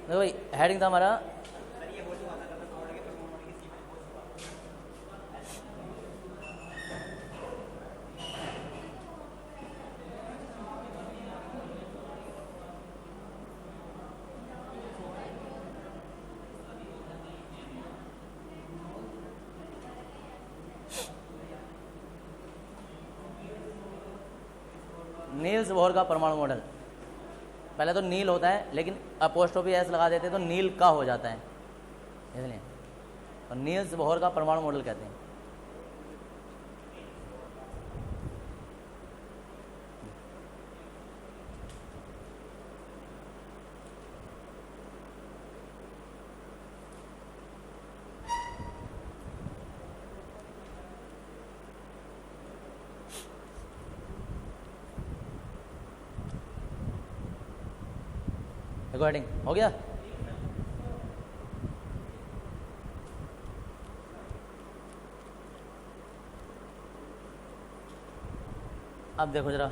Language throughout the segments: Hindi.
देखो भाई हेडिंग था हमारा नील्स बोहर का परमाणु मॉडल। पहले तो नील होता है लेकिन अपोस्ट्रोफी एस लगा देते तो नील का हो जाता है, इसलिए तो नील्स बोहर का परमाणु मॉडल कहते हैं। रिकॉर्डिंग हो गया। अब देखो जरा,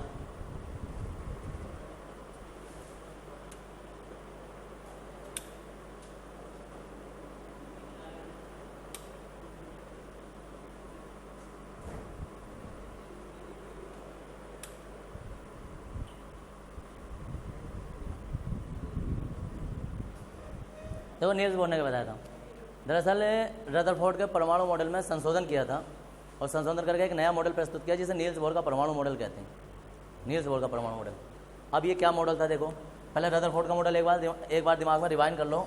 देखो नील्स बोहर ने बताया था। दरअसल रदरफोर्ड के परमाणु मॉडल में संशोधन किया था और संशोधन करके एक नया मॉडल प्रस्तुत किया जिसे नील्स बोहर का परमाणु मॉडल कहते हैं। नील्स बोहर का परमाणु मॉडल। अब ये क्या मॉडल था देखो, पहले रदरफोर्ड का मॉडल एक बार दिमाग में रिवाइंड कर लो,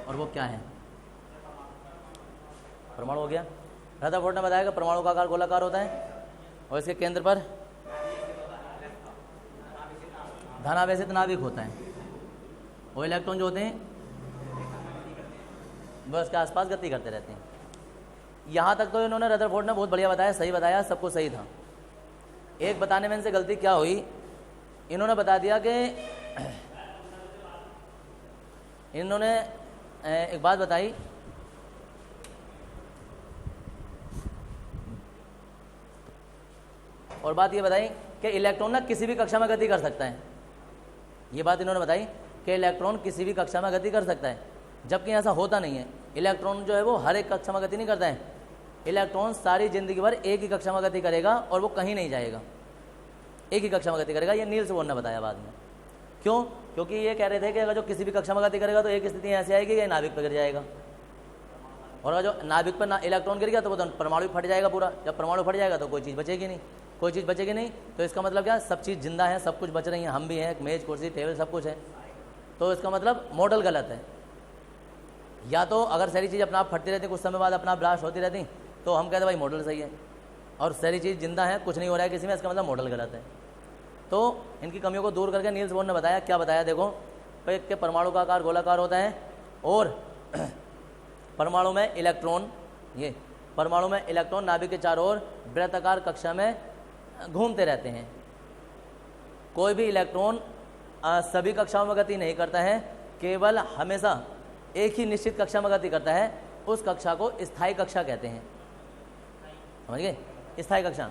और वो क्या है, परमाणु हो गया। रदरफोर्ड ने बताया कि परमाणु का आकार गोलाकार होता है और इसके केंद्र पर धनावेशित नाभिक होता है, वो इलेक्ट्रॉन जो होते हैं वह उसके आसपास गति करते रहते हैं। यहाँ तक तो इन्होंने रदरफोर्ड ने बहुत बढ़िया बताया, सही बताया, सब कुछ सही था। एक बताने में इनसे गलती क्या हुई, इन्होंने बता दिया कि इन्होंने एक बात बताई और बात ये बताई कि इलेक्ट्रॉन ना किसी भी कक्षा में गति कर सकता है। ये बात इन्होंने बताई कि इलेक्ट्रॉन किसी भी कक्षा में गति कर सकता है, जबकि ऐसा होता नहीं है। इलेक्ट्रॉन जो है वो हर एक कक्षा में गति नहीं करता है। इलेक्ट्रॉन सारी जिंदगी भर एक ही कक्षा में गति करेगा और वो कहीं नहीं जाएगा, एक ही कक्षा में गति करेगा। ये नील्स बोहर ने बताया बाद में। क्यों? क्योंकि ये कह रहे थे कि अगर जो किसी भी कक्षा में गति करेगा तो एक स्थिति ऐसी आएगी कि नाभिक पर गिर जाएगा, और अगर जो नाभिक पर इलेक्ट्रॉन गिर गया तो वो तो परमाणु फट जाएगा पूरा। जब परमाणु फट जाएगा तो कोई चीज़ बचेगी नहीं, कोई चीज़ बचेगी नहीं। तो इसका मतलब क्या, सब चीज़ जिंदा है, सब कुछ बच रही है, हम भी हैं, मेज कुर्सी टेबल सब कुछ है। तो इसका मतलब मॉडल गलत है। या तो अगर सारी चीज़ अपना आप फटती रहती, कुछ समय बाद अपना ब्लास्ट होती रहती, तो हम कहते भाई मॉडल सही है, और सारी चीज़ जिंदा है, कुछ नहीं हो रहा है किसी में, इसका मतलब मॉडल गलत है। तो इनकी कमियों को दूर करके नील्स बोहर ने बताया, क्या बताया देखो, एक के परमाणु का आकार गोलाकार होता है और परमाणु में इलेक्ट्रॉन, ये परमाणु में इलेक्ट्रॉन नाभिक के चारों ओर वृत्ताकार कक्षा में घूमते रहते हैं। कोई भी इलेक्ट्रॉन सभी कक्षाओं में गति नहीं करता है, केवल हमेशा एक ही निश्चित कक्षा में गति करता है। उस कक्षा को स्थायी कक्षा कहते हैं, समझ गए, स्थायी कक्षा।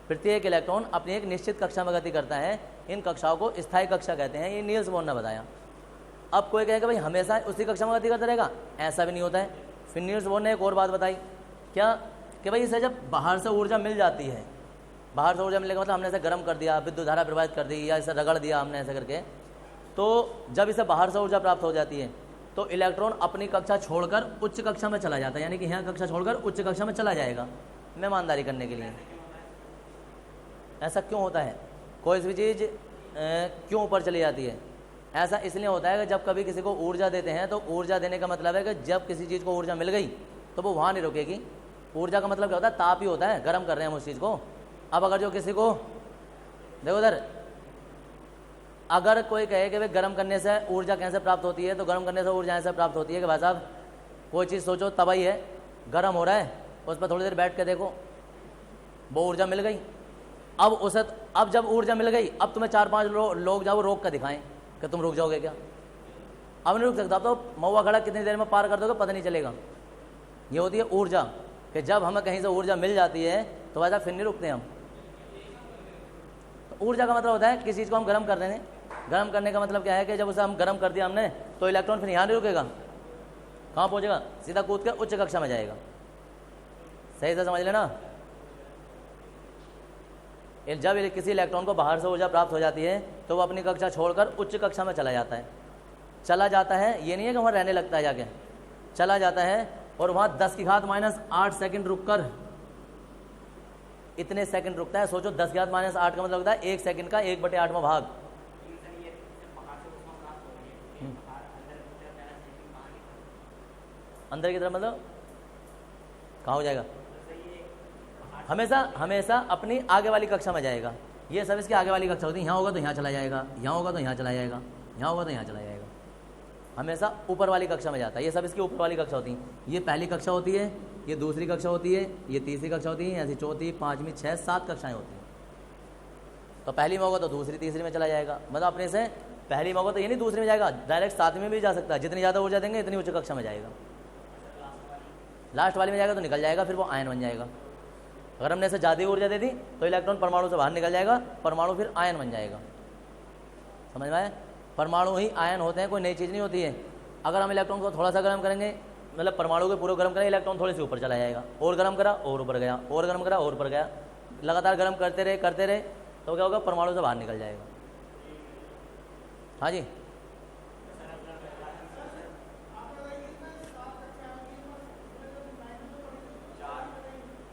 प्रत्येक इलेक्ट्रॉन अपनी एक निश्चित कक्षा में गति करता है, इन कक्षाओं को स्थायी कक्षा कहते हैं। ये नील्स बोहर ने बताया। अब कोई कहेगा भाई हमेशा उसी कक्षा में गति करता रहेगा, ऐसा भी नहीं होता है। फिर नील्स बोहर ने एक और बात बताई, क्या कि भाई इसे जब बाहर से ऊर्जा मिल जाती है, बाहर से ऊर्जा मिलने का मतलब हमने इसे गर्म कर दिया, विद्युत धारा प्रवाहित कर दी, या इसे रगड़ दिया हमने ऐसे करके, तो जब इसे बाहर से ऊर्जा प्राप्त हो जाती है तो इलेक्ट्रॉन अपनी कक्षा छोड़कर उच्च कक्षा में चला जाता है, यानी कि यहाँ कक्षा छोड़कर उच्च कक्षा में चला जाएगा मेहमानदारी करने के लिए। ऐसा क्यों होता है, कोई भी चीज़ क्यों ऊपर चली जाती है? ऐसा इसलिए होता है कि जब कभी किसी को ऊर्जा देते हैं तो ऊर्जा देने का मतलब है कि जब किसी चीज़ को ऊर्जा मिल गई तो वो वहाँ नहीं रुकेगी। ऊर्जा का मतलब क्या होता है, ताप ही होता है, गर्म कर रहे हैं हम उस चीज़ को। अब अगर जो किसी को देखो उधर, अगर कोई कहे कि भाई गर्म करने से ऊर्जा कैसे प्राप्त होती है, तो गर्म करने से ऊर्जा ऐसे प्राप्त होती है कि भाई साहब कोई चीज़ सोचो, तबाही है, गर्म हो रहा है, उस पर थोड़ी देर बैठ के देखो, वो ऊर्जा मिल गई। अब जब ऊर्जा मिल गई, अब तुम्हें 4-5 लोग जाओ रोक कर दिखाएं कि तुम रुक जाओगे क्या? अब नहीं रुक सकता। अब तो महुआ खड़ा कितनी देर में पार कर दोगे पता नहीं चलेगा। ये होती है ऊर्जा, कि जब हमें कहीं से ऊर्जा मिल जाती है तो वैसा फिर नहीं रुकते हम। तो ऊर्जा का मतलब होता है किसी चीज़ को हम गर्म कर रहे हैं, गर्म करने का मतलब क्या है कि जब उसे हम गर्म कर दिया हमने तो इलेक्ट्रॉन फिर यहाँ नहीं रुकेगा, कहाँ पहुँचेगा, सीधा कूद के उच्च कक्षा में जाएगा। सही से समझ लेना। जब किसी इलेक्ट्रॉन को बाहर से ऊर्जा प्राप्त हो जाती है तो वो अपनी कक्षा छोड़कर उच्च कक्षा में चला जाता है। चला जाता है ये नहीं है कि वहाँ रहने लगता है, जाके चला जाता है और वहाँ 10⁻⁸ सेकंड रुककर, इतने सेकंड रुकता है। सोचो 10⁻⁸ का मतलब होता है 1 सेकंड का 1/8वां भाग। अंदर की तरफ मतलब कहाँ हो जाएगा, हमेशा अपनी आगे वाली कक्षा में जाएगा। ये सब इसकी आगे वाली कक्षा होती है। यहाँ होगा तो यहाँ चला जाएगा, यहाँ होगा तो यहाँ चला जाएगा, यहाँ होगा तो यहाँ चला जाएगा, हमेशा ऊपर वाली कक्षा में जाता है। ये सब इसकी ऊपर वाली कक्षा होती है। ये पहली कक्षा होती है, ये दूसरी कक्षा होती है, ये तीसरी कक्षा होती है, ऐसी चौथी, पाँचवीं, 6, 7 कक्षाएँ होती हैं। तो पहली में होगा तो दूसरी तीसरी में चला जाएगा, मतलब अपने से पहली में होगा तो ये नहीं दूसरी में जाएगा, डायरेक्ट 7वीं में भी जा सकता है। जितनी ज़्यादा ऊर्जा देंगे इतनी उच्च कक्षा में जाएगा। लास्ट वाली में जाएगा तो निकल जाएगा, फिर वो आयन बन जाएगा। अगर हमने इसे ज़्यादा ऊर्जा दे दी तो इलेक्ट्रॉन परमाणु से बाहर निकल जाएगा, परमाणु फिर आयन बन जाएगा। समझ में आए? परमाणु ही आयन होते हैं, कोई नई चीज़ नहीं होती है। अगर हम इलेक्ट्रॉन को थोड़ा सा गर्म करेंगे, मतलब परमाणु को पूरा गर्म करें, इलेक्ट्रॉन थोड़े से ऊपर चला जाएगा। और गर्म करा और ऊपर गया, और गर्म करा और ऊपर गया, लगातार गर्म करते रहे तो क्या होगा, परमाणु से बाहर निकल जाएगा। हाँ जी,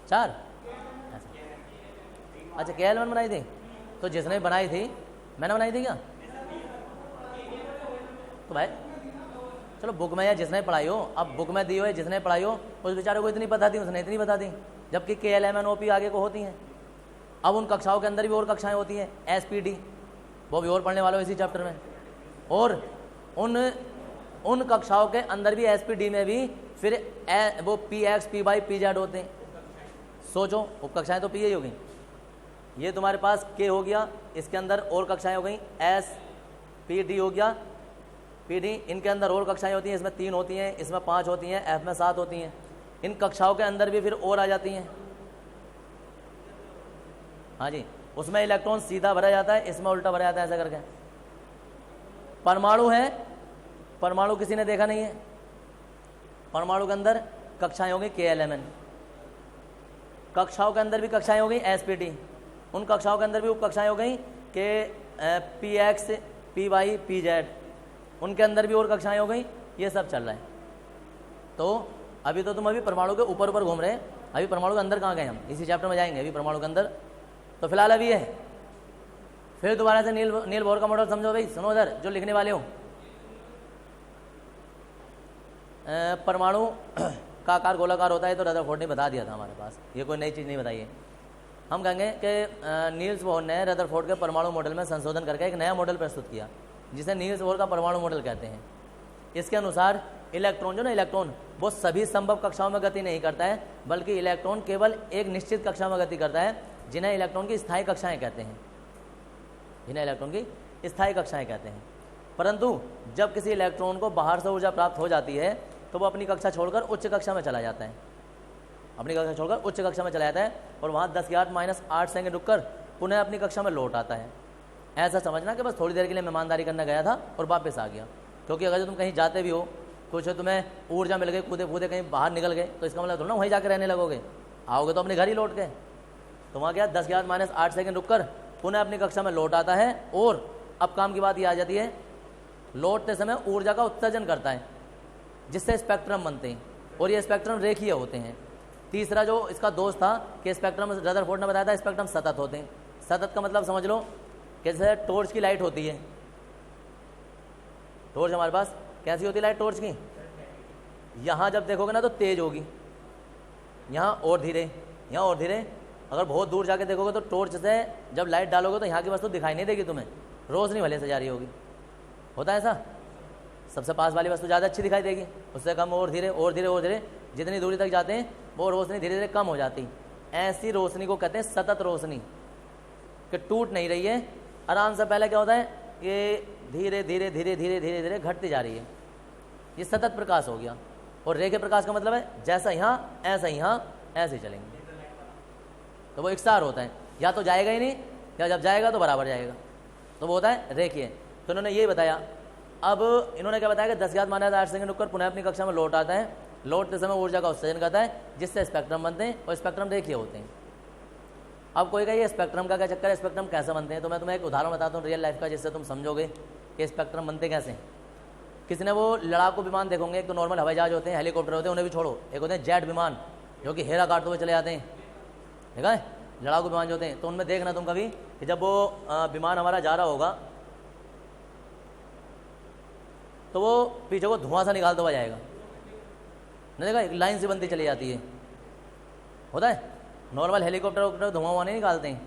चार। अच्छा KL1 बनाई थी, तो जिसने बनाई थी, मैंने बनाई थी क्या? तो भाई चलो बुक में या जिसने पढ़ाई हो, अब बुक में दी हो या जिसने पढ़ाई हो, उस बेचारे को इतनी पता थी, उसने इतनी बता दी। जबकि KLMNOP आगे को होती हैं। अब उन कक्षाओं के अंदर भी और कक्षाएं होती हैं, SPD, वो भी और पढ़ने वालों इसी चैप्टर में। और उन कक्षाओं के अंदर भी SPD में भी फिर वो PX, PY, PZ होते हैं। सोचो उपकक्षाएं तो P ही हो गई, ये तुम्हारे पास K हो गया, इसके अंदर और कक्षाएं हो गई S, PD हो गया, PD, इनके अंदर और कक्षाएं होती हैं, इसमें 3 होती हैं, इसमें 5 होती हैं, F में 7 होती हैं। इन कक्षाओं के अंदर भी फिर और आ जाती हैं। हाँ जी, उसमें इलेक्ट्रॉन सीधा भरा जाता है, इसमें उल्टा भरा जाता है, ऐसा करके। परमाणु है, परमाणु किसी ने देखा नहीं है। परमाणु के अंदर कक्षाएं हो गई KLMN, कक्षाओं के अंदर भी कक्षाएं हो गई SPD, उन कक्षाओं के अंदर भी उप कक्षाएं हो गई कि PX, PY, PZ, उनके अंदर भी और कक्षाएं हो गई। ये सब चल रहा है। तो अभी तो तुम परमाणु के ऊपर ऊपर घूम रहे हैं, अभी परमाणु के अंदर कहाँ गए हम, इसी चैप्टर में जाएंगे अभी परमाणु के अंदर। तो फिलहाल अभी है, फिर दोबारा से नील बोर का मॉडल समझो भाई, सुनो इधर जो लिखने वाले हो। परमाणु का आकार गोलाकार होता है, तो रदरफोर्ड ने बता दिया था हमारे पास, ये कोई नई चीज़ नहीं बताई है। हम कहेंगे कि नील्स बोर ने रदरफोर्ड के परमाणु मॉडल में संशोधन करके एक नया मॉडल प्रस्तुत किया, जिसे नील्स बोर का परमाणु मॉडल कहते हैं। इसके अनुसार इलेक्ट्रॉन, जो ना इलेक्ट्रॉन, वो सभी संभव कक्षाओं में गति नहीं करता है, बल्कि इलेक्ट्रॉन केवल एक निश्चित कक्षा में गति करता है, जिन्हें इलेक्ट्रॉन की स्थायी कक्षाएं कहते हैं, जिन्हें इलेक्ट्रॉन की स्थायी कक्षाएं कहते हैं। परंतु जब किसी इलेक्ट्रॉन को बाहर से ऊर्जा प्राप्त हो जाती है तो वो अपनी कक्षा छोड़कर उच्च कक्षा में चला जाता है, अपनी कक्षा छोड़कर उच्च कक्षा में चला जाता है और वहाँ 10⁻⁸ सेकंड रुककर पुनः अपनी कक्षा में लौट आता है। ऐसा समझना कि बस थोड़ी देर के लिए मेहमानदारी करने गया था और वापस आ गया। क्योंकि अगर तुम कहीं जाते भी हो, कुछ तुम्हें ऊर्जा मिल गई, कूदे कूदे कहीं बाहर निकल गए, तो इसका मतलब थोड़ा ना वहीं जाकर रहने लगोगे, आओगे तो अपने घर ही लौट गए। तो वहाँ क्या 10⁻⁸ सेकंड रुककर पुनः अपनी कक्षा में लौट आता है। और अब काम की बात ये आ जाती है, लौटते समय ऊर्जा का उत्सर्जन करता है, जिससे स्पेक्ट्रम बनते हैं, और ये स्पेक्ट्रम रेखीय होते हैं। तीसरा जो इसका दोष था कि स्पेक्ट्रम, रदरफोर्ड ने बताया था स्पेक्ट्रम सतत होते हैं। सतत का मतलब समझ लो, जैसे टॉर्च की लाइट होती है, टॉर्च हमारे पास कैसी होती है लाइट टॉर्च की, यहाँ जब देखोगे ना तो तेज होगी, यहाँ और धीरे, यहाँ और धीरे। अगर बहुत दूर जाके देखोगे तो टॉर्च से जब लाइट डालोगे तो यहाँ की वस्तु दिखाई नहीं देगी तुम्हें, रोशनी भले से जा रही होगी। होता है ऐसा, सबसे पास वाली वस्तु ज़्यादा अच्छी दिखाई देगी, उससे कम और धीरे और धीरे और धीरे, जितनी दूरी तक जाते हैं वो रोशनी धीरे धीरे कम हो जाती। ऐसी रोशनी को कहते हैं सतत रोशनी, कि टूट नहीं रही है, आराम से। पहले क्या होता है, ये धीरे धीरे धीरे धीरे धीरे धीरे घटती जा रही है, ये सतत प्रकाश हो गया। और रेखे प्रकाश का मतलब है जैसा यहाँ ऐसा यहाँ, ऐसे ही चलेंगे, तो वो एकसार होता है, या तो जाएगा ही नहीं, या जब जाएगा तो बराबर जाएगा, तो वो होता है रेखीय। तो इन्होंने यही बताया। अब इन्होंने क्या बताया कि 10⁻⁸ सेकंड रुककर पुनः अपनी कक्षा में लौट आता है, लौटते समय ऊर्जा का उत्सर्जन करता है जिससे स्पेक्ट्रम बनते हैं और स्पेक्ट्रम रेखीय होते हैं। अब कोई कहे ये स्पेक्ट्रम का क्या चक्कर है, स्पेक्ट्रम कैसे बनते हैं, तो मैं तुम्हें एक उदाहरण बताता हूँ रियल लाइफ का जिससे तुम समझोगे कि स्पेक्ट्रम बनते कैसे हैं। किसी ने वो लड़ाकू विमान देखोगे, एक तो नॉर्मल हवाई जहाज होते हैं, हेलीकॉप्टर होते हैं, उन्हें भी छोड़ो, एक होते हैं जेट विमान जो कि हेरा काटते हुए चले जाते हैं, देखा है, लड़ाकू विमान जो होते हैं। तो उनमें देखना तुम कभी कि जब वो विमान हमारा जा रहा होगा तो वो पीछे को धुआं सा निकालता हुआ जाएगा, नहीं देखा, एक लाइन से बनती चली जाती है, होता है। नॉर्मल हेलीकॉप्टर धुआं नहीं निकालते हैं,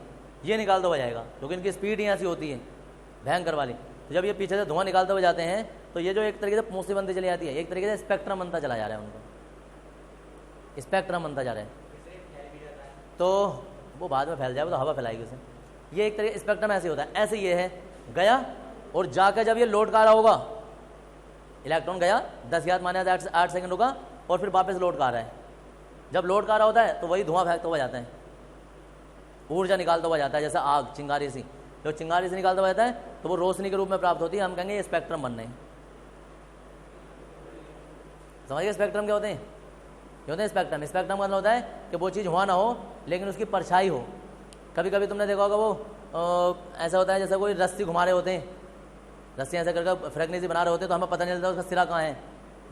ये निकालता हुआ जाएगा क्योंकि इनकी स्पीड ही ऐसी होती है भयंकर वाली। तो जब ये पीछे से धुआं निकालते हुए जाते हैं तो ये जो एक तरीके से पूंछी बनती चली जाती है, एक तरीके से स्पेक्ट्रम बनता चला जा रहा है, उनको स्पेक्ट्रम बनता जा रहा है। तो वो बाद में फैल जाएगा, तो हवा फैलाएगी उसे। ये एक तरीके स्पेक्ट्रम ऐसे होता है। ऐसे ये है, गया और जाकर जब ये लौट का आ रहा होगा, इलेक्ट्रॉन गया 10⁻⁸ सेकंड रुका और फिर वापस लौट का आ रहा है। जब लौट का आ रहा होता है तो वही धुआं फेंकता हुआ जाता है, ऊर्जा निकालता हुआ जाता है, जैसे आग चिंगारी सी, जो चिंगारी से निकालता हुआ जाता है तो वो रोशनी के रूप में प्राप्त होती है। हम कहेंगे ये स्पेक्ट्रम बन रहे हैं। समझिए स्पेक्ट्रम क्या होते हैं, ये होते हैं स्पेक्ट्रम। स्पेक्ट्रम का मतलब होता है कि वो चीज़ वहाँ ना हो लेकिन उसकी परछाई हो। कभी कभी तुमने देखा होगा वो ऐसा होता है जैसे कोई रस्सी घुमा रहे होते हैं, रस्सी ऐसा करके फ्रेगनेसी बना रहे होते हैं तो हमें पता नहीं चलता उसका सिरा कहाँ है,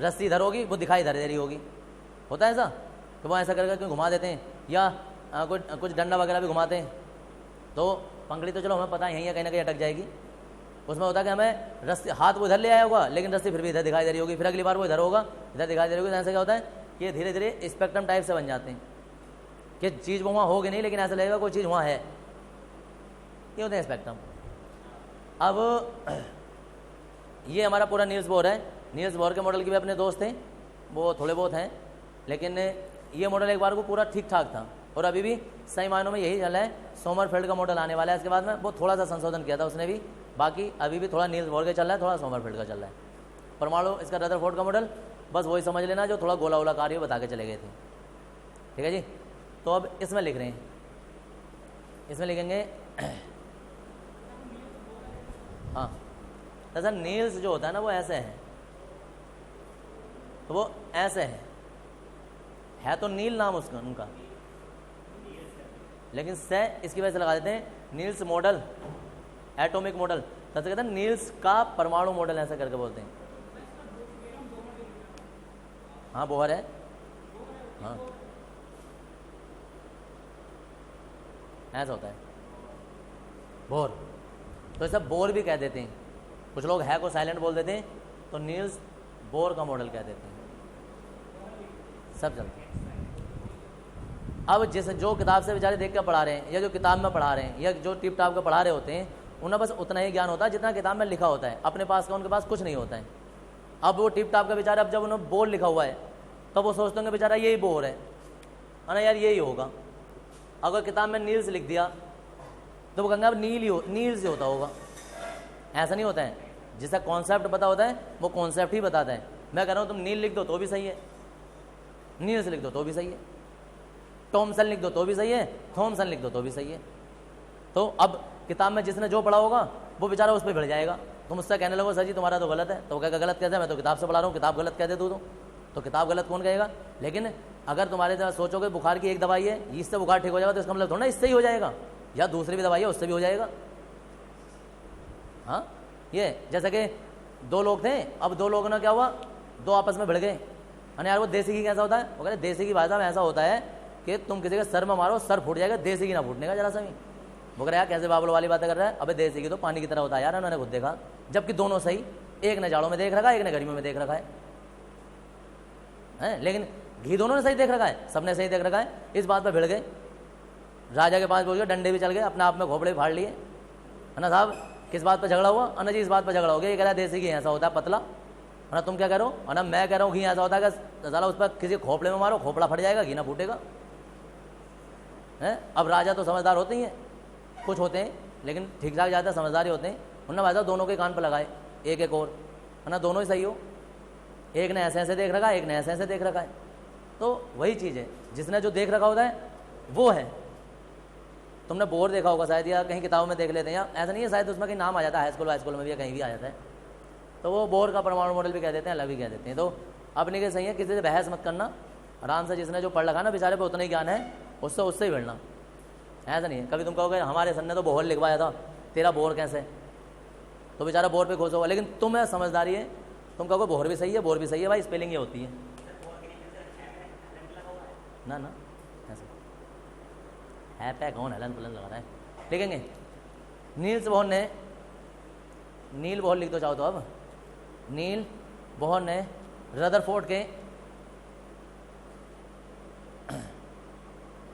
रस्सी इधर होगी वो दिखाई इधर दे रही होगी, होता है ऐसा। तो वो ऐसा करके क्यों घुमा देते हैं, या कुछ डंडा वगैरह भी घुमाते हैं। तो पंखड़ी तो चलो हमें पता है यहीं कहीं ना कहीं अटक जाएगी, उसमें होता है कि हमें रस्सी हाथ वो इधर ले आया होगा लेकिन रस्सी फिर भी इधर दिखाई दे रही होगी, फिर अगली बार वो इधर होगा इधर दिखाई दे रही होगी। ऐसा क्या होता है, ये धीरे धीरे स्पेक्ट्रम टाइप से बन जाते हैं कि चीज़ वो वहाँ होगी नहीं लेकिन ऐसा लगेगा कोई चीज़ वहाँ है, ये होते हैं स्पेक्ट्रम। अब ये हमारा पूरा नील्स बोर है। नील्स बोर के मॉडल के भी अपने दोस्त हैं, वो थोड़े बहुत हैं, लेकिन ये मॉडल एक बार को पूरा ठीक ठाक था और अभी भी सही मायनों में यही चल रहा है। सोमरफेल्ड का मॉडल आने वाला है इसके बाद में, वो थोड़ा सा संशोधन किया था उसने भी, बाकी अभी भी थोड़ा नील्स बोर का चल रहा है, थोड़ा सोमरफेल्ड का चल रहा है। परमाणु इसका रदरफोर्ड का मॉडल बस वही समझ लेना जो थोड़ा गोला गोला कार्य बता के चले गए थे, ठीक है जी। तो अब इसमें लिख रहे हैं, इसमें लिखेंगे हाँ, दरअसल नील्स जो होता है ना वो ऐसे है, तो वो ऐसे है तो नील नाम उसका उनका, लेकिन से इसकी वजह से लगा देते हैं नील्स मॉडल, एटॉमिक मॉडल, तो कहते हैं नील्स का परमाणु मॉडल, ऐसा करके बोलते हैं। हाँ बोहर है, हाँ ऐसा होता है बोर, तो इसे बोर भी कह देते हैं। कुछ लोग है को साइलेंट बोल देते हैं, तो नील्स बोर का मॉडल कह देते हैं, सब चलते हैं। अब जिस जो किताब से बेचारे देख कर पढ़ा रहे हैं या जो किताब में पढ़ा रहे हैं या जो टिप टाप का पढ़ा रहे होते हैं, उन्हें बस उतना ही ज्ञान होता है जितना किताब में लिखा होता है, अपने पास का उनके पास कुछ नहीं होता है। अब वो टिप टाप का बेचारा, अब जब उन्हें बोर लिखा हुआ है तो वो सोचते होंगे बेचारा यही बोर है ना यार, यही होगा। अगर किताब में नील्स लिख दिया तो वो कहेंगे अब नील से होता होगा, ऐसा नहीं होता है। जिसका कॉन्सेप्ट पता होता है वो कॉन्सेप्ट ही बताता है। मैं कह रहा हूँ तुम नील लिख दो तो भी सही है, नील्स लिख दो तो भी सही है, टॉमसन लिख दो तो भी सही है, थॉमसन लिख दो तो भी सही है। तो अब किताब में जिसने जो पढ़ा होगा वो बेचारा उस पर भिड़ जाएगा। तुम उससे कहने लगो सर जी तुम्हारा तो गलत है, तो क्या गलत कहते हैं, मैं तो किताब से पढ़ा रहा हूँ, किताब गलत कहते तो किताब गलत कौन कहेगा। लेकिन अगर तुम्हारे तरह सोचोगे बुखार की एक दवाई है, इससे बुखार ठीक हो जाएगा, तो इसका मतलब थोड़ा ना इससे ही हो जाएगा, या दूसरी भी दवाई है उससे भी हो जाएगा। हाँ, ये जैसे कि दो लोग थे, अब दो लोगों ने क्या हुआ, दो आपस में भिड़ गए। अरे यार वो देसी घी कैसा होता है, वो कहते देसी घी भाई साहब ऐसा होता है कि तुम किसी के सर में मारो सर फूट जाएगा, देसी घी ना फूटने का जरा सा भी। वो कह रहा यार कैसे बाबुल वाली बातें कर रहा है, अबे देसी घी तो पानी की तरह होता है यार, उन्होंने खुद देखा। जबकि दोनों सही, एक ने जाड़ों में देख रखा है, एक ने गर्मियों में देख रखा है, लेकिन घी दोनों ने सही देख रखा है, सबने सही देख रखा है। इस बात पर भिड़ गए, राजा के पास बोल गए, डंडे भी चल गए, अपने आप में घोपड़े फाड़ लिए, है ना साहब। किस बात पर झगड़ा हुआ, अना जी इस बात पर झगड़ा हो गया, ये कह रहा है देसी घी ऐसा होता है पतला, है ना, तुम क्या कह रहे हो, है ना, मैं कह रहा हूँ घी ऐसा होता है कि साला उस पर किसी खोपड़े में मारो खोपड़ा फट जाएगा, घी ना फूटेगा। है अब राजा तो समझदार होते ही हैं, कुछ होते हैं लेकिन ठीक ठाक ज़्यादा समझदार ही होते हैं। उन्होंने भाई साहब दोनों के कान पर लगाए, एक एक और, है ना, दोनों ही सही हो, एक ने ऐसे ऐसे देख रखा है, एक ने ऐसे ऐसे देख रखा है। तो वही चीज़ है, जिसने जो देख रखा होता है वो है, तुमने बोर देखा होगा शायद, या कहीं किताबों में देख लेते हैं, या ऐसा नहीं है शायद उसमें कहीं नाम आ जाता है, हाई स्कूल में भी या कहीं भी आ जाता है, तो वो बोर का परमाणु मॉडल भी कह देते हैं, अलग भी कह देते हैं। तो अपने के सही है, किसी से बहस मत करना, आराम से जिसने जो पढ़ रखा ना बेचारे पे उतना ही ज्ञान है, उससे ही भिड़ना। ऐसा नहीं है कभी तुम कहोगे हमारे सर ने तो बोहर लिखवाया था, तेरा बोर कैसे, तो बेचारा बोर पे खुश होगा, लेकिन तुम्हें समझदारी है, तुम कहोगे बोहर भी सही है, बोर भी सही है, भाई स्पेलिंग ये होती है ना ना, ऐसे है पैक कौन है, पुलन लगा रहा है, लिखेंगे नील्स बोहर ने, नील बोहर लिख दो चाहो तो, अब नील बोहर ने रदरफोर्ड के,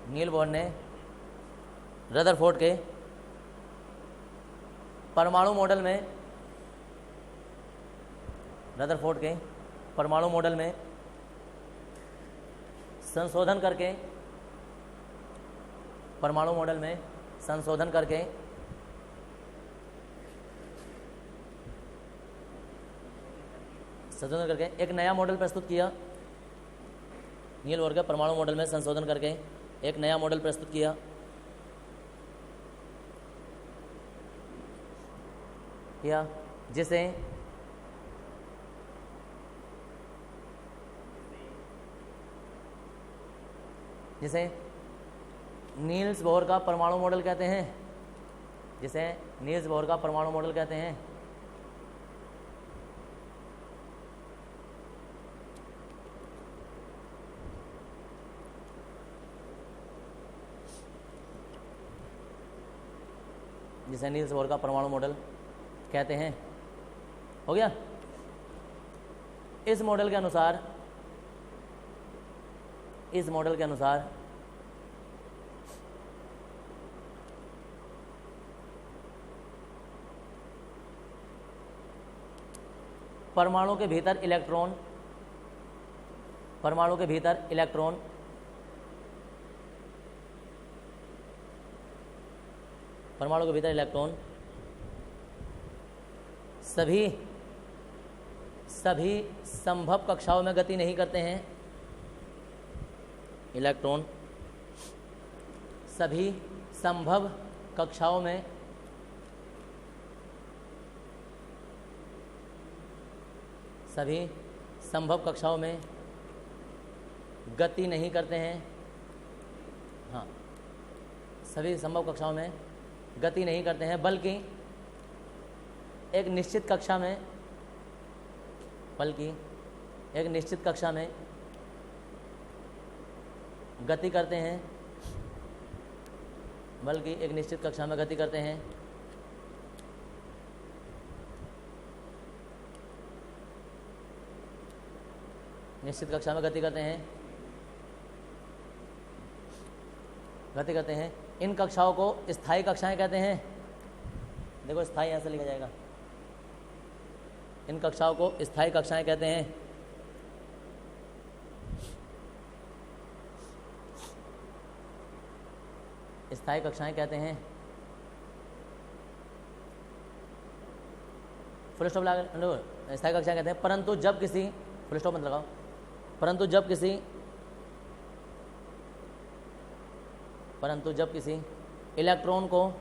नील बोहर ने रदरफोर्ड के परमाणु मॉडल में, रदरफोर्ड के परमाणु मॉडल में संशोधन करके, परमाणु मॉडल में संशोधन करके एक नया मॉडल प्रस्तुत किया। नील बोहर के परमाणु मॉडल में संशोधन करके एक नया मॉडल प्रस्तुत किया, जिसे नील्स बोहर का परमाणु मॉडल कहते हैं, जिसे नील्स बोहर का परमाणु मॉडल कहते हैं। जिसे नील्स बोहर का परमाणु मॉडल कहते हैं। हो गया। इस मॉडल के अनुसार परमाणु के भीतर इलेक्ट्रॉन सभी संभव कक्षाओं में गति नहीं करते हैं। इलेक्ट्रॉन सभी संभव कक्षाओं में गति नहीं करते हैं। हाँ, सभी संभव कक्षाओं में गति नहीं करते हैं, बल्कि एक निश्चित कक्षा में गति करते हैं। निश्चित कक्षा में गति करते हैं। इन कक्षाओं को स्थायी कक्षाएं कहते हैं। देखो स्थायी ऐसे लिखा जाएगा, इन कक्षाओं को स्थायी कक्षाएं कहते हैं। स्थायी कक्षाएं कहते हैं। फुल स्टॉप लगा, स्थायी कक्षाएं कहते हैं। परंतु जब किसी, फुल स्टॉप मत लगाओ, परंतु जब किसी इलेक्ट्रॉन को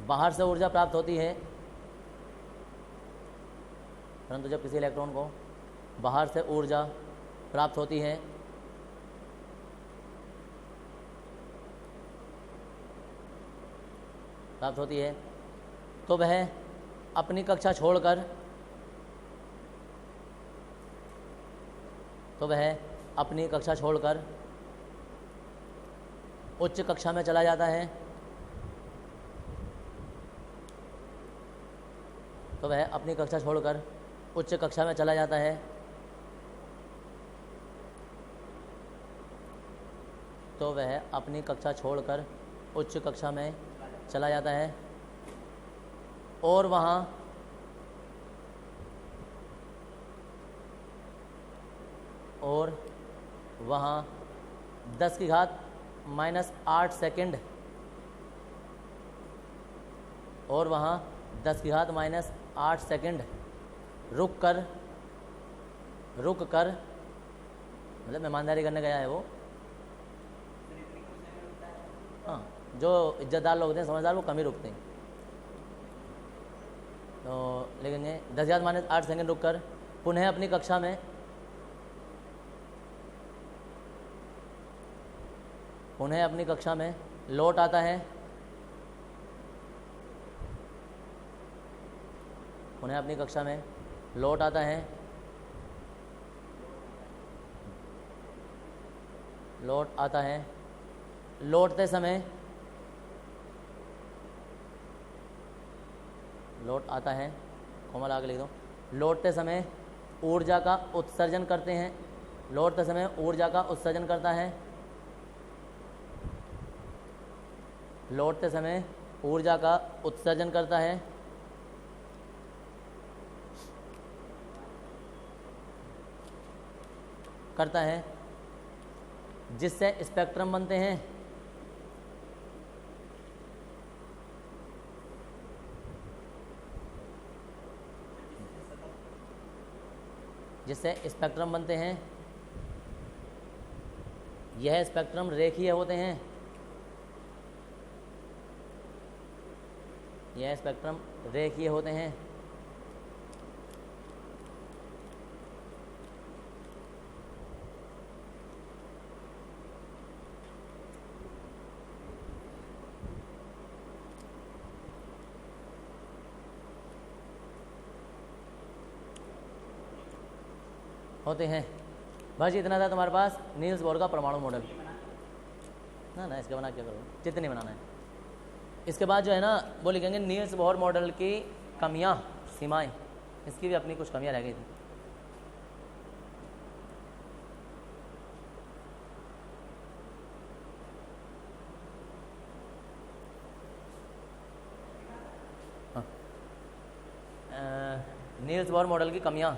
बाहर से ऊर्जा प्राप्त होती है, तो वह अपनी कक्षा छोड़कर उच्च कक्षा में चला जाता है। तो वह अपनी कक्षा छोड़कर उच्च कक्षा में चला जाता है। और वहाँ 10 की घात -8 सेकंड रुक कर रुक कर, मतलब मेहमानदारी करने गया है वो। हाँ, जो इज्जतदार लोग होते हैं, समझदार, वो कम ही रुकते हैं। तो लिखेंगे 10,-8 सेकंड रुक कर पुनः अपनी कक्षा में, पुनः अपनी कक्षा में लौट आता है, पुनः अपनी कक्षा में लौट आता है, लौट आता है, लौटते समय, लौट आता है, कोमल आगे लिख दो, लौटते समय ऊर्जा का उत्सर्जन करते हैं, लौटते समय ऊर्जा का उत्सर्जन करता है, लौटते समय ऊर्जा का उत्सर्जन करता है, करता है, जिससे स्पेक्ट्रम बनते हैं, जिससे स्पेक्ट्रम बनते हैं। यह स्पेक्ट्रम रेखीय होते हैं, यह स्पेक्ट्रम रेखीय होते हैं, होते हैं। बस इतना था तुम्हारे पास नील्स बोर का परमाणु मॉडल। ना इसके बना क्या करो, जितने बनाना है। इसके बाद जो है ना वो लिखेंगे नील्स बोर मॉडल की कमियां, सीमाएं। इसकी भी अपनी कुछ कमियां रह गई थी। नील्स बोर मॉडल की कमियां,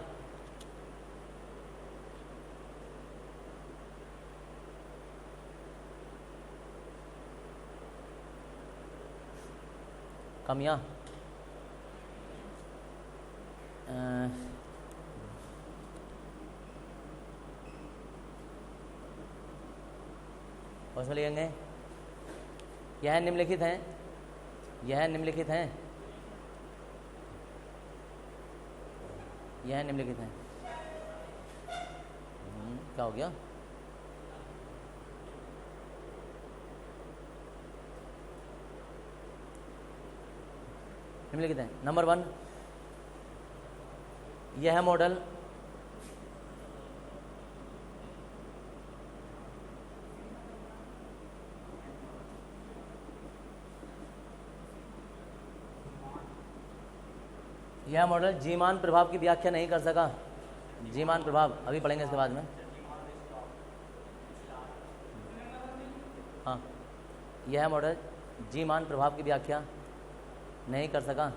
कमियां उसमें लिखेंगे यह निम्नलिखित हैं, यह निम्नलिखित हैं, यह निम्नलिखित हैं। क्या हो गया? निम्नलिखित हैं। नंबर 1, यह मॉडल जीमान प्रभाव की व्याख्या नहीं कर सका। जीमान प्रभाव अभी पढ़ेंगे इसके बाद में। हाँ, यह मॉडल जीमान प्रभाव की व्याख्या नहीं कर सका।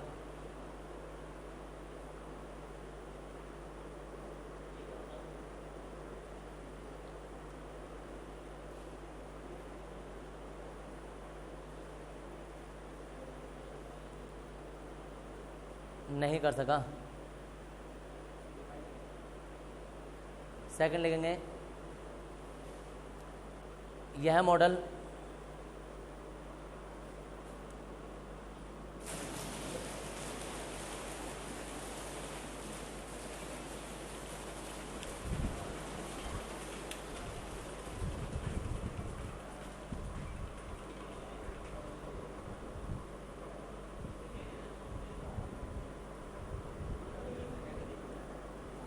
नहीं कर सका। सेकंड लिखेंगे यह मॉडल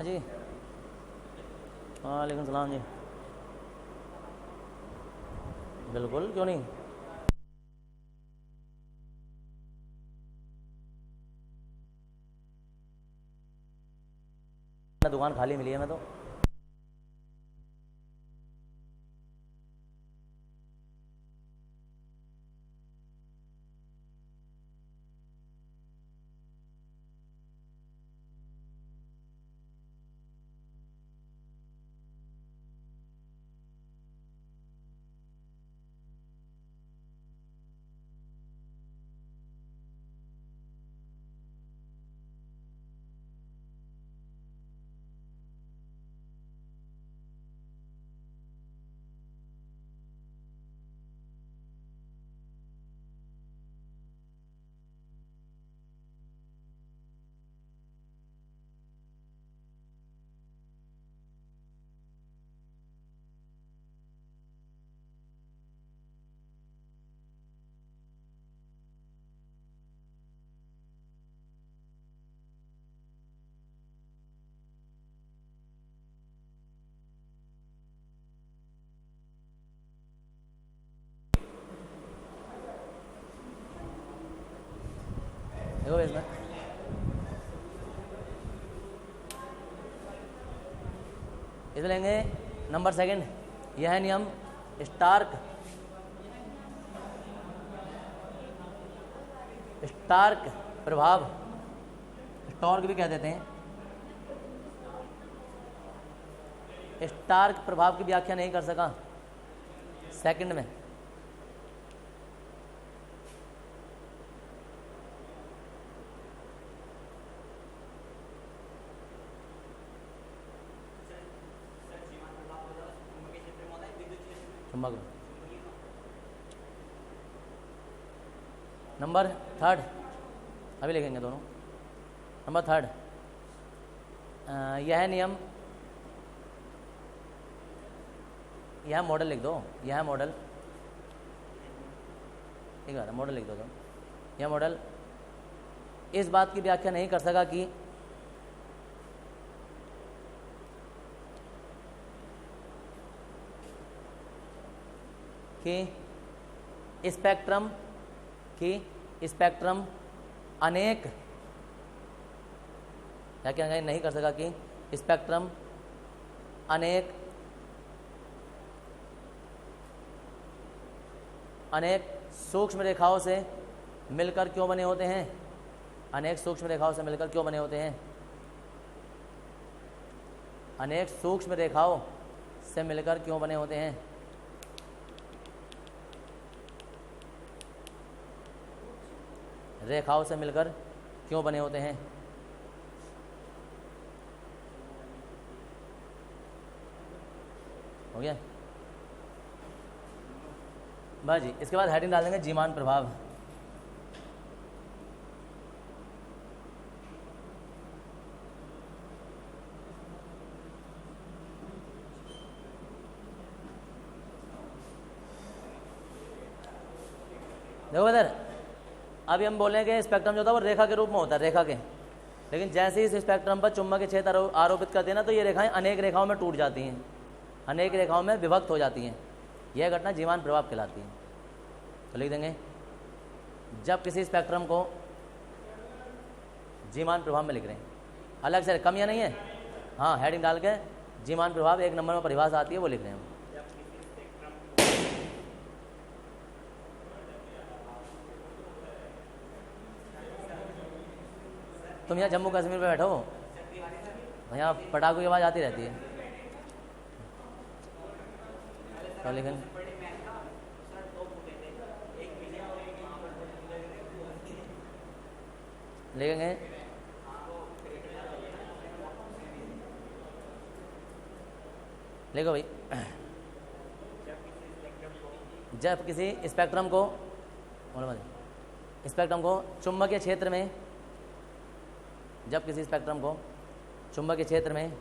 जी, वालेकुम सलाम जी, बिल्कुल, क्यों नहीं। दुकान खाली मिली है मैं तो। देखो इसमें इस लेंगे नंबर सेकंड, यह है नियम स्टार्क प्रभाव, स्टॉर्क भी कह देते हैं। स्टार्क प्रभाव की व्याख्या नहीं कर सका सेकंड में। चुंबक नंबर थर्ड अभी लिखेंगे दोनों। नंबर थर्ड, यह नियम, यह मॉडल लिख दो, यह मॉडल, ठीक है मॉडल लिख दो तुम। यह मॉडल इस बात की व्याख्या नहीं कर सका कि स्पेक्ट्रम अनेक, क्या नहीं कर सका कि स्पेक्ट्रम अनेक सूक्ष्म रेखाओं से मिलकर क्यों बने होते हैं, अनेक सूक्ष्म रेखाओं से मिलकर क्यों बने होते हैं, अनेक सूक्ष्म रेखाओं से मिलकर क्यों बने होते हैं। रेखाओं से मिलकर क्यों बने होते हैं। हो गया बस जी। इसके बाद हेडिंग डाल देंगे जीमान प्रभाव। देखो इधर अभी हम बोलें कि स्पेक्ट्रम जो था वो रेखा के रूप में होता है, रेखा के, लेकिन जैसे ही इस स्पेक्ट्रम पर चुंबकीय क्षेत्र आरोपित करते हैं ना तो ये रेखाएं अनेक रेखाओं में टूट जाती हैं, अनेक रेखाओं में विभक्त हो जाती हैं। यह घटना जीमान प्रभाव कहलाती है। तो लिख देंगे जब किसी स्पेक्ट्रम को जीमान प्रभाव में लिख रहे हैं, अलग से कमियां नहीं है, हाँ हेडिंग डाल के जीमान प्रभाव 1 नंबर में परिभाषा आती है वो लिख रहे हैं। तुम यहाँ जम्मू कश्मीर में बैठो, यहाँ पटाखों की आवाज़ आती रहती है। तो लेकिन लिखेंगे लिखो भाई, जब किसी स्पेक्ट्रम को चुंबकीय क्षेत्र में, जब किसी स्पेक्ट्रम को चुंबकीय क्षेत्र में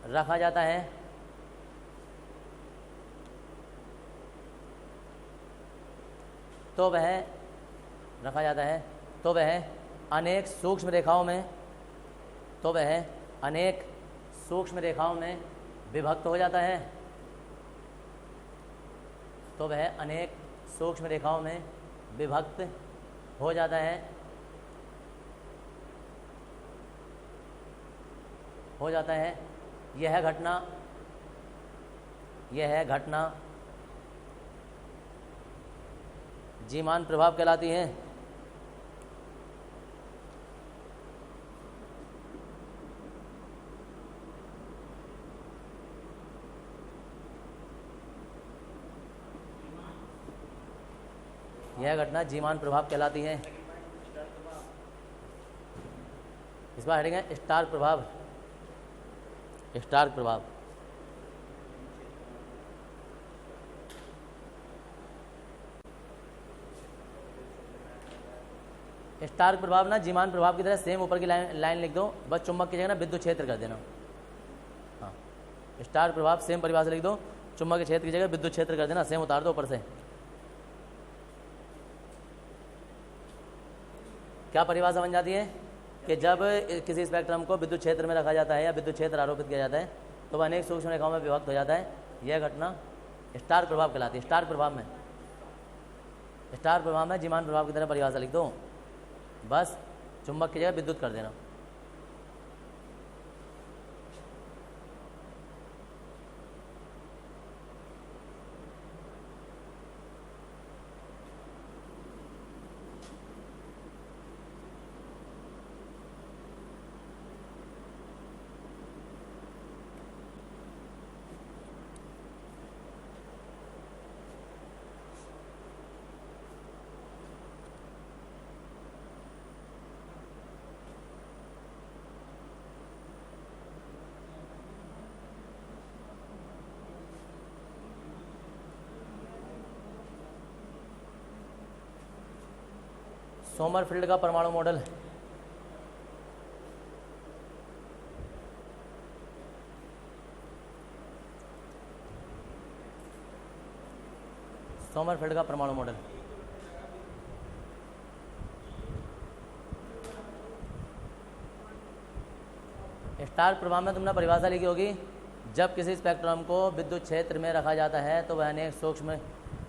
रखा जाता है तो वह अनेक सूक्ष्म रेखाओं में, विभक्त हो जाता है, तो वह अनेक सूक्ष्म रेखाओं में विभक्त हो जाता है। यह घटना जीमान प्रभाव कहलाती है। यह घटना जीमान प्रभाव कहलाती है। इस बार हेडिंग है स्टार्क प्रभाव। स्टार्क प्रभाव स्टार्क प्रभाव ना जीमान प्रभाव की तरह सेम ऊपर की लाइन लिख दो, बस चुंबक की जगह ना विद्युत क्षेत्र कर देना। हाँ स्टार्क प्रभाव सेम परिभाषा लिख दो, चुंबक के क्षेत्र की जगह विद्युत क्षेत्र कर देना, सेम उतार दो ऊपर से। क्या परिभाषा बन जाती है कि जब किसी स्पेक्ट्रम को विद्युत क्षेत्र में रखा जाता है या विद्युत क्षेत्र आरोपित किया जाता है तो वह अनेक सूक्ष्म रेखाओं में विभक्त हो जाता है। यह घटना स्टार्क प्रभाव कहलाती है। स्टार्क प्रभाव में स्टार प्रभाव में जीमान प्रभाव की तरह परिभाषा लिख दो, बस चुंबक की जगह विद्युत कर देना। सोमरफेल्ड का परमाणु मॉडल। सोमरफेल्ड का परमाणु मॉडल स्टार प्रभाव में तुमने परिभाषा लिखी होगी, जब किसी स्पेक्ट्रम को विद्युत क्षेत्र में रखा जाता है तो वह अनेक सूक्ष्म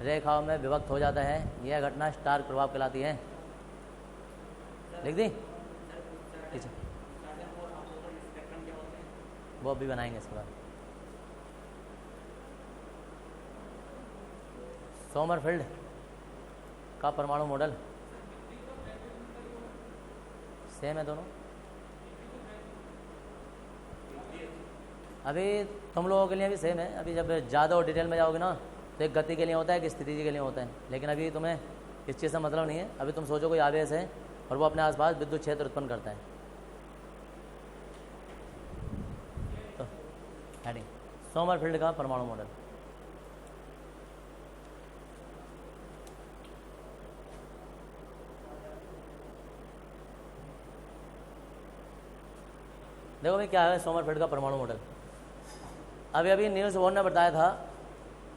रेखाओं में विभक्त हो जाता है। यह घटना स्टार प्रभाव कहलाती है। लिख दी? ठीक है, वो अभी बनाएंगे इसके बाद। सोमरफेल्ड का परमाणु मॉडल सेम है दोनों। अभी तुम लोगों के लिए भी सेम है। अभी जब ज़्यादा और डिटेल में जाओगे ना तो एक गति के लिए होता है, एक स्थिति के लिए होता है, लेकिन अभी तुम्हें इस चीज़ से मतलब नहीं है। अभी तुम सोचो कोई आवेश है और वो अपने आसपास विद्युत क्षेत्र उत्पन्न करता है। तो हेडिंग सोमरफेल्ड का परमाणु मॉडल। देखो भाई क्या है सोमरफेल्ड का परमाणु मॉडल। अभी अभी नील्स बोर ने बताया था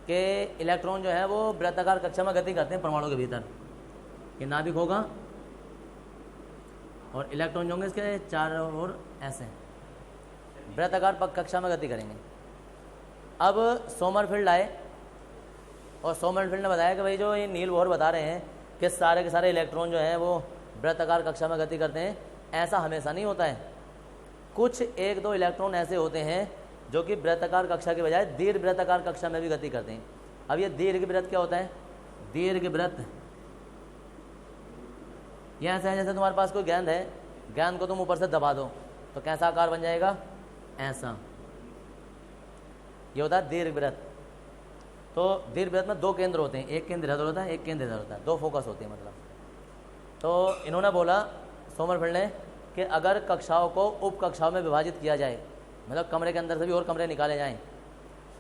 कि इलेक्ट्रॉन जो है वो वृत्ताकार कक्षा में गति करते हैं परमाणु के भीतर। ये नाभिक होगा और इलेक्ट्रॉन जो होंगे इसके चारों ओर ऐसे वृत्ताकार कक्षा में गति करेंगे। अब सोमरफेल्ड आए और सोमरफेल्ड ने बताया कि भाई जो ये नील बोर बता रहे हैं कि सारे के सारे इलेक्ट्रॉन जो हैं वो वृत्ताकार कक्षा में गति करते हैं, ऐसा हमेशा नहीं होता है। कुछ एक दो इलेक्ट्रॉन ऐसे होते हैं जो कि वृत्ताकार कक्षा के बजाय दीर्घ वृत्ताकार कक्षा में भी गति करते हैं। अब ये दीर्घ वृत्त क्या होता है? दीर्घ वृत्त ये ऐसा है जैसे तुम्हारे पास कोई गेंद है, गेंद को तुम ऊपर से दबा दो तो कैसा आकार बन जाएगा? ऐसा। ये होता है दीर्घ वृत्त। तो दीर्घ वृत्त में दो केंद्र होते हैं, एक केंद्र इधर होता है, एक केंद्र इधर होता है, दो फोकस होते हैं मतलब। तो इन्होंने बोला सोमरफेल्ड ने कि अगर कक्षाओं को उप कक्षाओं में विभाजित किया जाए, मतलब कमरे के अंदर से भी और कमरे निकाले जाएं,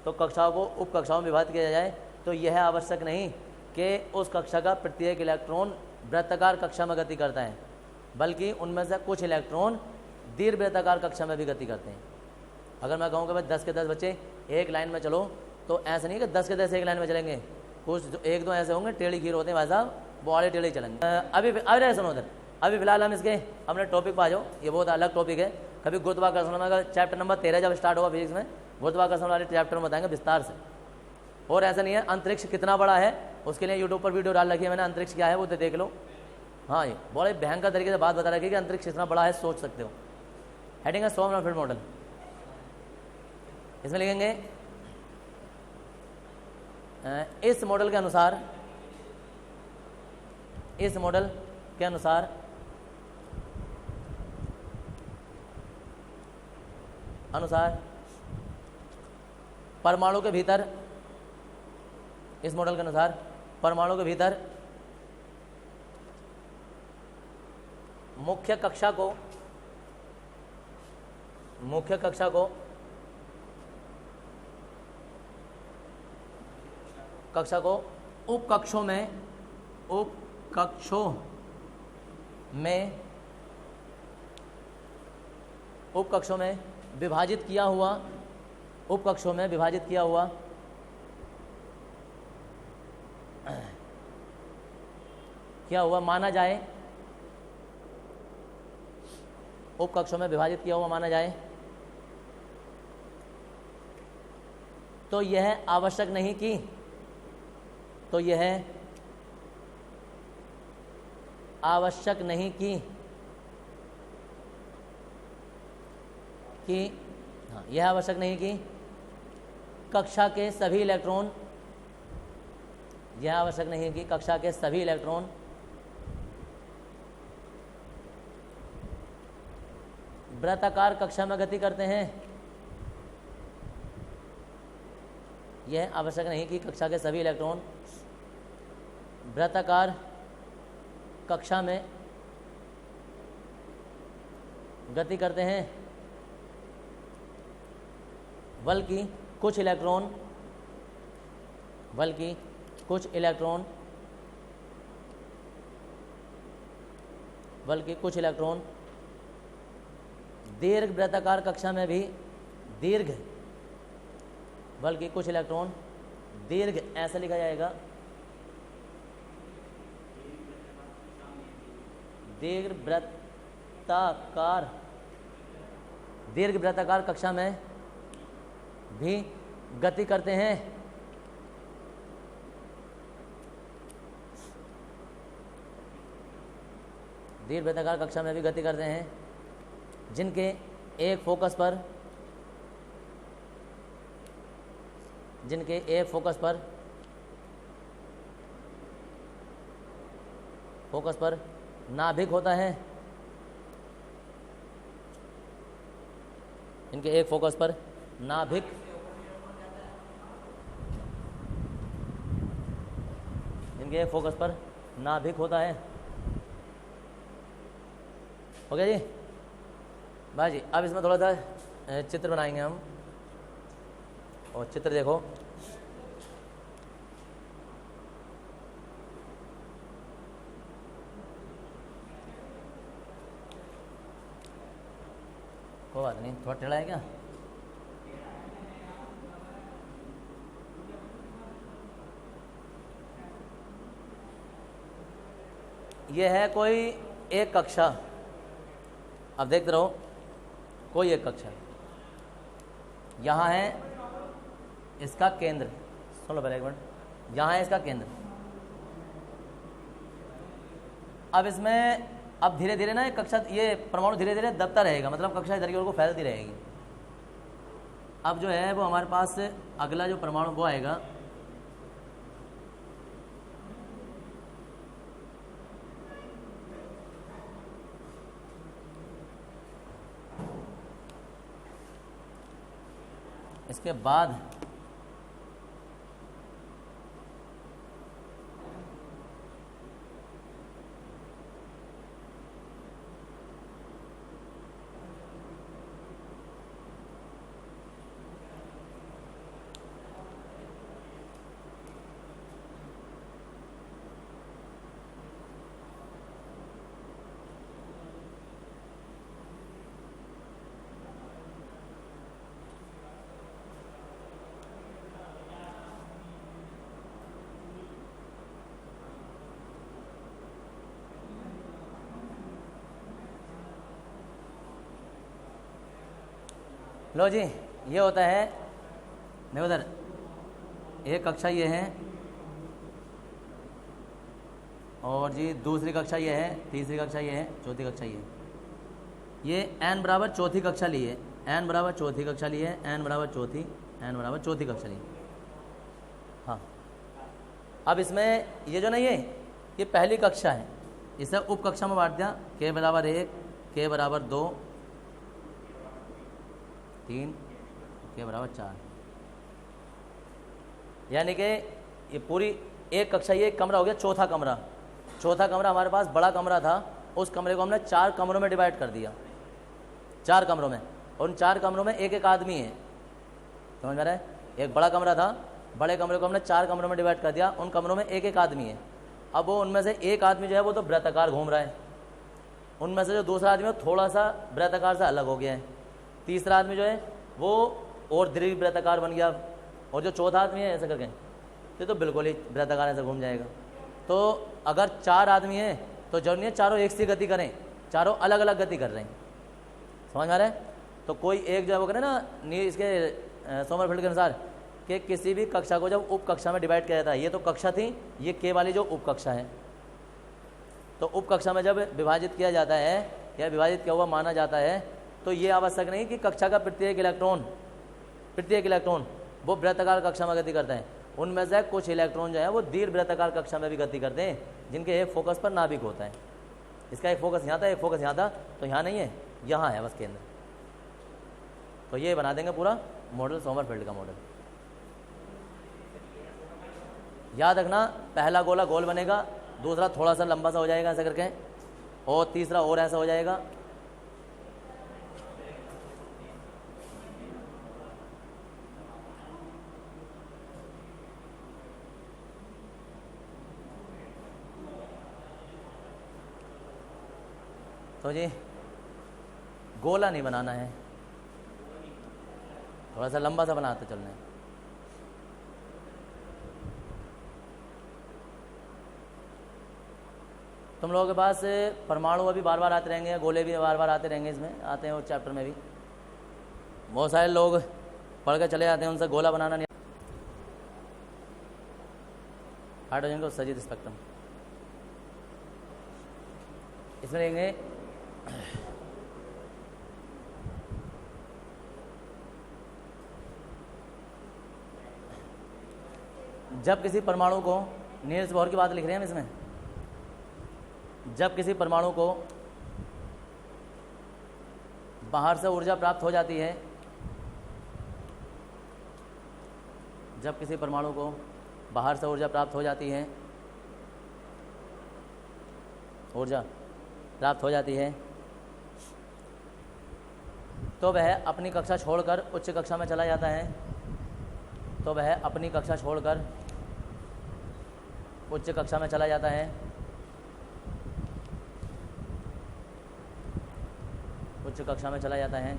तो कक्षाओं को उप कक्षाओं में विभाजित किया जाए तो यह आवश्यक नहीं कि उस कक्षा का प्रत्येक इलेक्ट्रॉन वृत्ताकार कक्षा में गति करता है, बल्कि उनमें से कुछ इलेक्ट्रॉन दीर्घ वृत्ताकार कक्षा में भी गति करते हैं। अगर मैं कहूँ कि भाई 10 के 10 बच्चे एक लाइन में चलो, तो ऐसा नहीं कि 10 के 10 एक लाइन में चलेंगे। कुछ एक दो ऐसे होंगे टेढ़ी खीर होते हैं भाई साहब, वो वाले टेढ़े चलेंगे। अभी सुनो उधर, अभी फिलहाल हम इसके अपने टॉपिक पर आ जाओ। ये बहुत अलग टॉपिक है। कभी गुरुत्वाकर्षण में अगर चैप्टर नंबर 13 जब स्टार्ट होगा फिजिक्स में, गुरुत्वाकर्षण वाले चैप्टर में बताएंगे विस्तार से। और ऐसा नहीं है अंतरिक्ष कितना बड़ा है, उसके लिए यूट्यूब पर वीडियो डाल रखी है मैंने, अंतरिक्ष क्या है वो देख लो। हाँ, ये बड़े भयंकर तरीके से बात बता रखी है कि अंतरिक्ष कितना बड़ा है, सोच सकते हो। हेडिंग है सोमरफेल्ड मॉडल। इसमें लिखेंगे इस मॉडल के अनुसार, इस मॉडल के अनुसार परमाणु के भीतर, इस मॉडल के अनुसार परमाणु के भीतर मुख्य कक्षा को उप कक्षों में विभाजित किया हुआ माना जाए, उप कक्षों में विभाजित किया हुआ माना जाए, तो यह आवश्यक नहीं कि आवश्यक नहीं कि हाँ, यह आवश्यक नहीं कि कक्षा के सभी इलेक्ट्रॉन, यह आवश्यक नहीं है कि कक्षा के सभी इलेक्ट्रॉन वृत्ताकार कक्षा में गति करते हैं। यह आवश्यक नहीं कि कक्षा के सभी इलेक्ट्रॉन वृत्ताकार कक्षा में गति करते हैं, बल्कि कुछ इलेक्ट्रॉन दीर्घ वृत्ताकार कक्षा में भी बल्कि कुछ इलेक्ट्रॉन दीर्घ, ऐसा लिखा जाएगा, दीर्घ वृत्ताकार कक्षा में भी गति करते हैं। दीर्घ वृत्ताकार कक्षा में भी गति करते हैं, जिनके एक फोकस पर नाभिक होता है। इनके एक फोकस पर नाभिक होता है। हो गया जी भाई जी। अब इसमें थोड़ा सा चित्र बनाएंगे हम, और चित्र देखो, कोई बात नहीं, थोड़ा टेढ़ा है क्या? ये है कोई एक कक्षा, अब देखते रहो, कोई एक कक्षा, यहाँ है इसका केंद्र, सुन लो पहले एक मिनट, यहाँ है इसका केंद्र। अब इसमें अब धीरे धीरे ना कक्षा, ये परमाणु धीरे धीरे दबता रहेगा, मतलब कक्षा इधर की ओर को फैलती रहेगी। अब जो है वो हमारे पास अगला जो परमाणु वो आएगा, इसके बाद लो जी, ये होता है, देखो उधर एक कक्षा ये है, और जी दूसरी कक्षा ये है, तीसरी कक्षा ये है, चौथी कक्षा ये n बराबर चौथी कक्षा ली है, n बराबर चौथी कक्षा ली है, n बराबर चौथी कक्षा ली। हाँ, अब इसमें ये जो नहीं है, ये पहली कक्षा है, इसे उप कक्षा में बांट दिया, k बराबर 1, k बराबर 2, 3, k बराबर 4, यानी कि ये पूरी एक कक्षा, ये एक कमरा हो गया, चौथा कमरा हमारे पास बड़ा कमरा था, उस कमरे को हमने 4 कमरों में डिवाइड कर दिया, 4 कमरों में, और उन 4 कमरों में एक एक आदमी है, समझ में आ रहा है? एक बड़ा कमरा था, बड़े कमरे को हमने 4 कमरों में डिवाइड कर दिया, उन कमरों में एक एक आदमी है। अब वो उनमें से एक आदमी जो है वो तो वृत्ताकार घूम रहा है, उनमें से जो दूसरा आदमी है थोड़ा सा वृत्ताकार से अलग हो गया है, तीसरा आदमी जो है वो और दीर्घ वृत्ताकार बन गया, और जो चौथा आदमी है ऐसा करके तो बिल्कुल ही वृत्ताकार ऐसे घूम जाएगा। तो अगर 4 आदमी हैं तो जरूरी नहीं है चारों एक सी गति करें, चारों अलग अलग गति कर रहे हैं, समझ में आ रहा है? तो कोई एक जो है वो करें ना, इसके सोमरफेल्ड के अनुसार कि किसी भी कक्षा को जब उप कक्षा में डिवाइड किया जाता है, ये तो कक्षा थी, ये के वाली जो उप कक्षा है, तो उप कक्षा में जब विभाजित किया जाता है या विभाजित किया हुआ माना जाता है तो ये आवश्यक नहीं कि कक्षा का प्रत्येक इलेक्ट्रॉन वो वृत्ताकार कक्षा में गति करते हैं। उनमें से कुछ इलेक्ट्रॉन जो है वो दीर्घ वृत्ताकार कक्षा में भी गति करते हैं, जिनके एक फोकस पर नाभिक होता है। इसका एक फोकस यहाँ था, एक फोकस यहाँ था, तो यहाँ नहीं है, यहाँ है बस केंद्र। तो ये बना देंगे पूरा मॉडल, सोमरफेल्ड का मॉडल। याद रखना, पहला गोला गोल बनेगा, दूसरा थोड़ा सा लंबा सा हो जाएगा ऐसा करके, और तीसरा और ऐसा हो जाएगा। तो जी गोला नहीं बनाना है, थोड़ा सा लंबा सा बनाते चलना है। तुम लोगों के पास परमाणु अभी बार बार आते रहेंगे, गोले भी बार बार आते रहेंगे, इसमें आते हैं, उस चैप्टर में भी बहुत सारे लोग पढ़ के चले जाते हैं, उनसे गोला बनाना नहीं। हाइड्रोजन का उत्सर्जित स्पेक्ट्रम इसमें देखेंगे। जब किसी परमाणु को, नील्स बोहर की बात लिख रहे हैं हम इसमें, जब किसी परमाणु को बाहर से ऊर्जा प्राप्त हो जाती है, जब किसी परमाणु को बाहर से ऊर्जा प्राप्त हो जाती है, ऊर्जा प्राप्त हो जाती है, तो वह अपनी कक्षा छोड़कर उच्च कक्षा में चला जाता है। तो वह अपनी कक्षा छोड़कर उच्च कक्षा में चला जाता है। उच्च कक्षा में चला जाता है।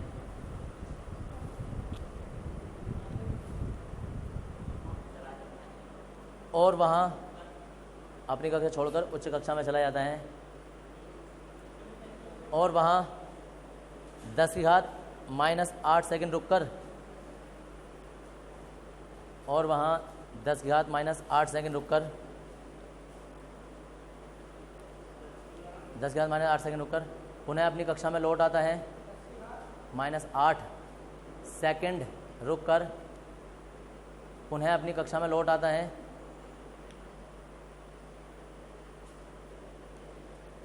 और वहाँ अपनी कक्षा छोड़कर उच्च कक्षा में चला जाता है और वहाँ 10⁻⁻8 सेकंड रुककर, और वहाँ 10⁻⁻8 सेकंड रुककर, 10⁻⁻8 सेकंड रुककर पुनः अपनी कक्षा में लौट आता है। -8 सेकंड रुककर पुनः अपनी कक्षा में लौट आता है।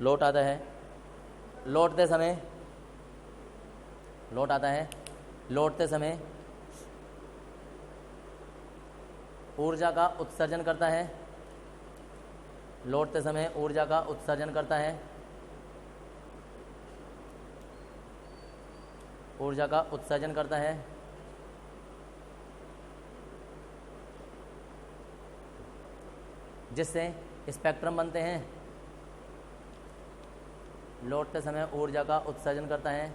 लौट आता है, लौटते समय लौट आता है, लौटते समय ऊर्जा का उत्सर्जन करता है। लौटते समय ऊर्जा का उत्सर्जन करता है। ऊर्जा का उत्सर्जन करता है। जिससे स्पेक्ट्रम बनते हैं। लौटते समय ऊर्जा का उत्सर्जन करता है,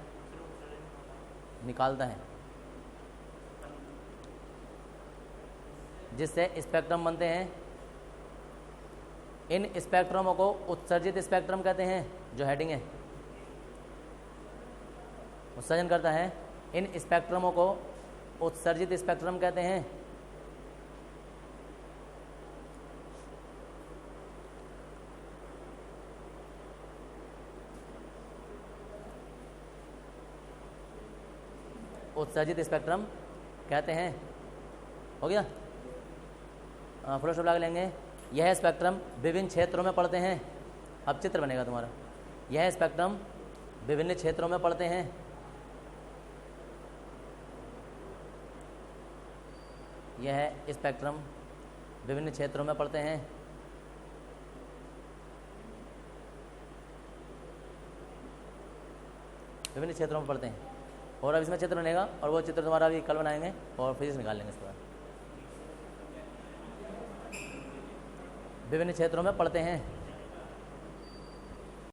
निकालता है, जिससे स्पेक्ट्रम बनते हैं। इन स्पेक्ट्रमों को उत्सर्जित स्पेक्ट्रम कहते हैं, जो हेडिंग है, उत्सर्जन करता है। इन स्पेक्ट्रमों को उत्सर्जित स्पेक्ट्रम कहते हैं। उत्सर्जित स्पेक्ट्रम कहते हैं। हो गया, फुल स्टॉप लगा लेंगे। यह स्पेक्ट्रम विभिन्न क्षेत्रों में पड़ते हैं। अब चित्र बनेगा तुम्हारा। यह स्पेक्ट्रम विभिन्न क्षेत्रों में पड़ते हैं। यह स्पेक्ट्रम विभिन्न क्षेत्रों में पड़ते हैं। विभिन्न क्षेत्रों में पड़ते हैं। और अब इसमें चित्र बनेगा और वो चित्र तुम्हारा भी कल बनाएंगे और फिजिक्स निकाल लेंगे इसके बाद। विभिन्न क्षेत्रों में पढ़ते हैं।